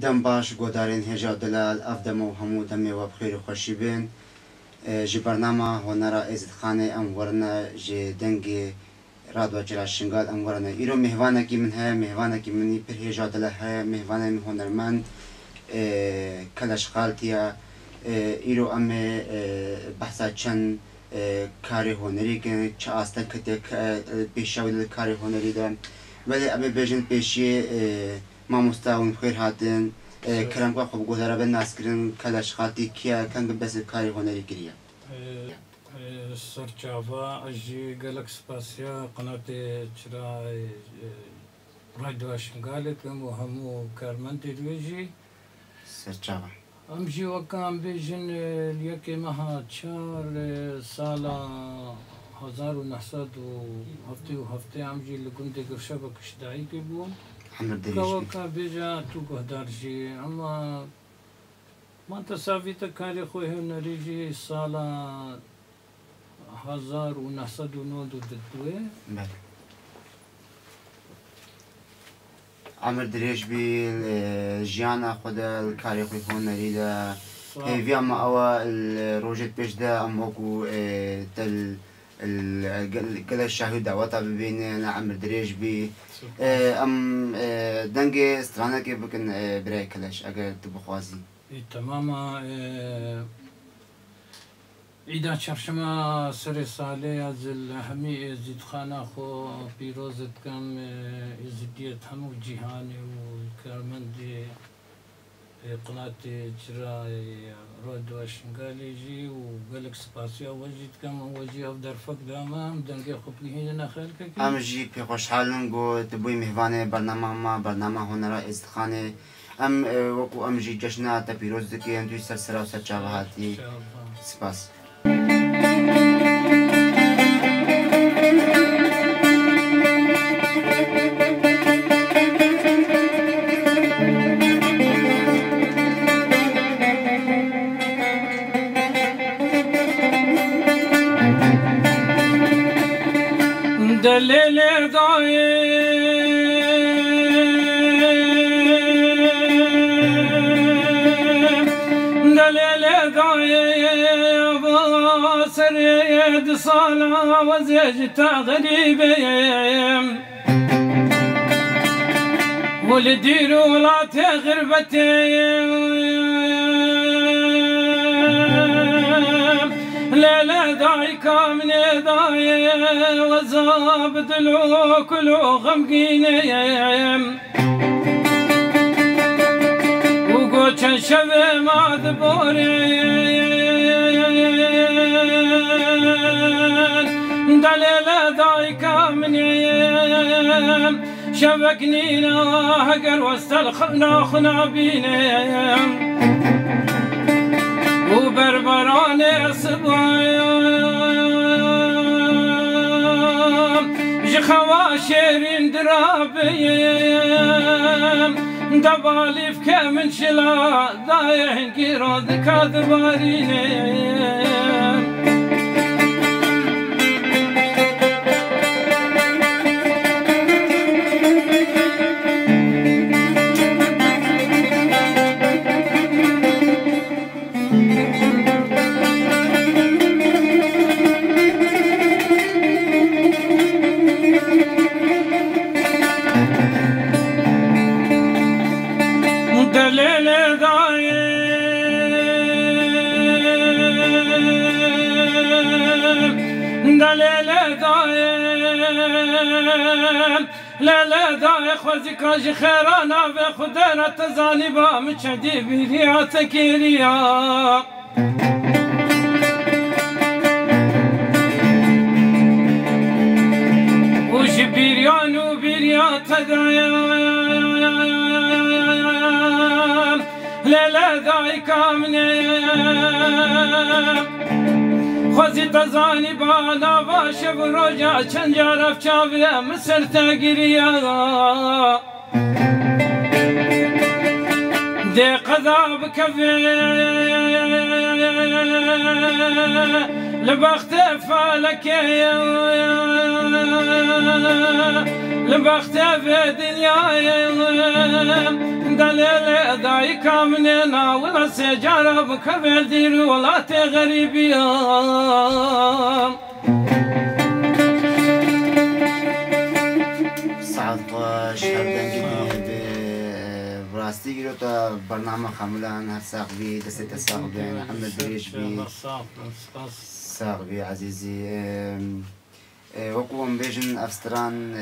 دم باش گودارین هجا دلال افدم و همو دمی و بخیر و خوشی بین جی برنامه هنرا ازد خانه ام ورنه جی دنگی رادو چرا شنگال ام ورنه ایرو مهوانه کی من های مهوانه کی منی پر هجا دل های مهوانه می هنرمند کلش خالتیا ایرو ام بحثا چند کاری هنری که چه آستن کتی پیشاوی کاری هنری دارم ولی ام بیشتر پیشی ما مستعون خیر هاتن کرم که خوب گذرا به ناسکرین کلاش خاطی کیا کنگ بس کاری هنری کریه سرچاوا اجی گلکس پاسیا قنات چرا رادیو شنگالکم و همو کارمند دویجی سرچاوا ام جی وکم بیشن لیک ماه چار سالا 1900 و هفته ام جی لگون دگرشه بکشدایی که بود كوكا بيجا توقه دارجي أما ما تسافيت كاري خوي هنريجي صالة 1909 ددوه عمر دريش بي جيانا خدا الكاري خوي هنري دا هيفي أما أوا الروجت بيش دا أموكو تل كل الشهود دعواتها ببين عمر دريش بي ام دنگه استرانه که بکن برای کلش اگر تو بخوازی تماما ایدا چرشما سر ساله از همی زید خانه خو پیروزت کم ازدیت همو جهانی و کارمندی قناة جرا رادو شنگالی جی و گلک سپاسیا وجید کم وجی افدر فک دامام دنگی خوب هیچ نخیر که ام جی پی خوشحالم گو تبوی مهوانه برنامه هنرا ازدخانه ام وکو ام جی جشنه تا پیروز دکی ام توی سرسرا و سرچاوه هاتی سپاس دلیل دایه واسريد صلاة وزيجت غريبين ولدير ولا تغربتين لا دايك من داي وزابد لو كلو غمقينيم وقوش شبه ما دبورين دليل دايك من شبكنينا هقر واستلخنا خنابينيم وبربراني صبايا جخواشيرين درابيا دبالي في كامن شلا دايهن كيراد كادباريني لا داي خوزي كاج خيرانا بخدنا تزانبا مشدي بيريا تكيريا وش بيريانو بيريا تدايا لا داي كامني خوزی تزانی بالا باش بروجا چند جرف چاوی مصر تگیریا دی قضا بکوی لبخت فالکی لبخت في دنياي دليل دایک من ناول سجارة بكبل دير ولات غريبيام سعد خوش هردنگی براستی گیرو تا برنامه خاملان هر ساق بی دست ساق بی محمد دریش بی ساق بی عزیزی وقوم بیجن افستران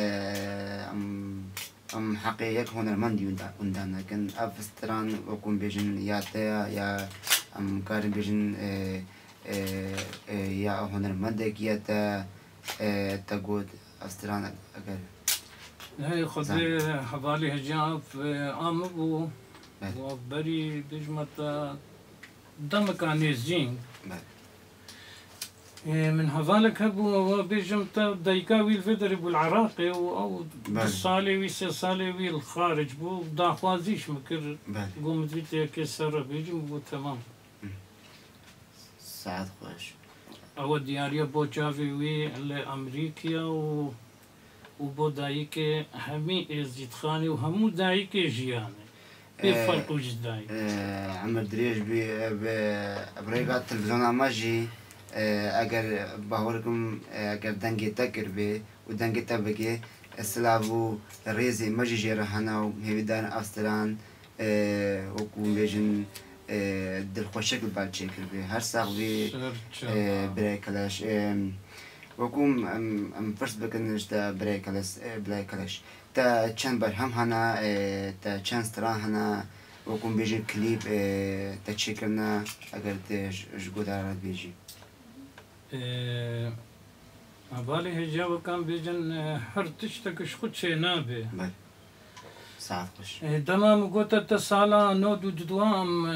ام حقیقت هنرمندی وندانا كن افستران وقوم بیجن یا تا یا ام کارن بیجن یا هنرمندک یا تا تقود افستران اگر هاي خذ حوالي هجاب امبو وبري بجمة دم كان يزين من هذالك هبو بجمة دايكاوي الفدر ابو العراقي او الصالي ويسي صالي وي الخارج بو داخوازيش مكر قومت بيتي كسر بيجم بو تمام سعد خوش او دياريا بو جافي وي لامريكا وبو دايك همي ازيد خاني وهمو دايك جياني بفرق وجد دايك عمر دريش بريقات تلفزيون ماجي اگر باوركم اگر دنگي تكر بي ودنگي تبكي السلابو ريزي ماجي جيرا هنا وهيدان افستران وكو بيجن دل خوشكل بالشكل بي هر ساق بي بريكلاش وكم ام فرست بكنش تا بريكلاش تا چند برهم هنا تا چند ستران هنا وكم بيجي كليب تا تشيكرنا اگر جگودارات بيجي بالي هجاب كان بيجن هر تشتكش خود شي نابي ساعت خوش تمام قلت التصالة نودو جدوام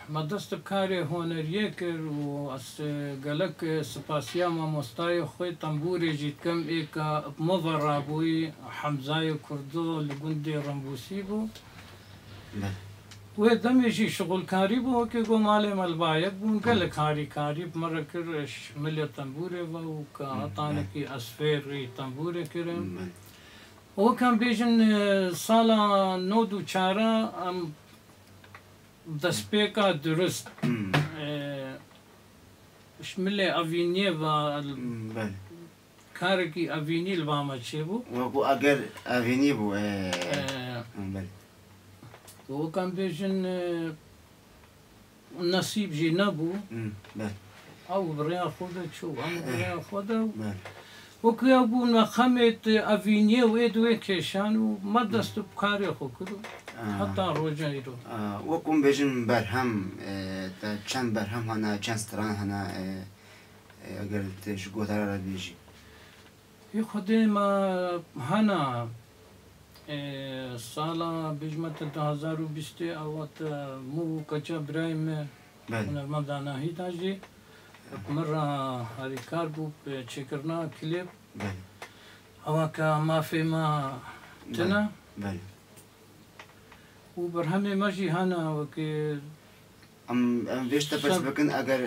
ما دست بكاري هونريه كر واس قالك سباسيا ما مستاي خوي تنبوري جيت كم ايكا مضر ابوي حمزاي كردو لقندي رمبوسي بو ودم يجي شغل كاري بو كي قو مالي مالبايك بون قالك هاري كاري بمرة كرش ملي تنبوري بو كاطانكي اسفيري تنبوري كرم هو كان بيجن صالة نودو چارا ام دسپیکا درست شمله اوینیه و کارکی اوینی البامه چه بو؟ وقو اگر اوینی بو و کم بیشن نصیب جی نبو او بریا خوده چو هم بریا خوده وكي أبونا خمت أفينيه ويدوي كيشانو ما دست بكاري خو كدو حتى روجايرو وكم بيجن برهم تا چند برهم هنا چند ستران هنا اگر تشگو ترى بيجي يخدم هنا سالا بجمت 2020 اوات مو كچا برايم هنرمندانا هي تاجي مرة هاريكار بو تشكرنا كليب هواكا ما في ما تنا وبرهمي ماشي هنا وكي فيش بس بكن اگر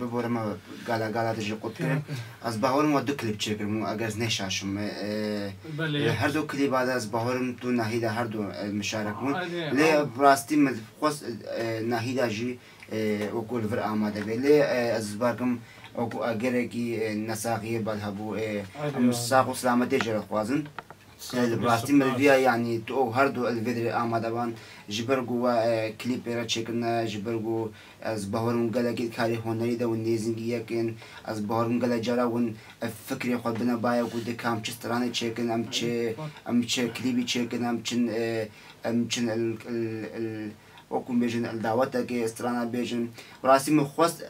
ببورما قالا تجي قطر از باورم ودو كليب تشكر مو اگر نشاشم هر دو كليب هذا از باورم تو ناهيدا هر دو مشاركون لي براستي مخص ناهيدا جي وكل فرق آماده بي لي از باركم وكو اگركي نساقيه بالهبو ساقو سلامتي جرى خوازن براستي ملبيا يعني تو هر دو الفيدري آماده بان جبر جوا كليب را تشكرنا جبر جو از باورم قال كي كاري هنري ده ونيزنجي يكن از باورم قال جرا ون فكري خد بنا بايا كود كام تشتراني تشكن ام تش كليبي تشكن ام تشن ال وكم بيجن الدعوات كي استرانا بيجن براسي مخص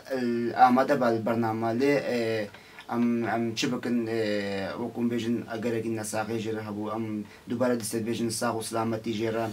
آماده بالبرنامج لي ام چبكن وكم بيجن اگر كي نساقي جرا هبو ام دوباره دست بيجن ساق سلامتي جرا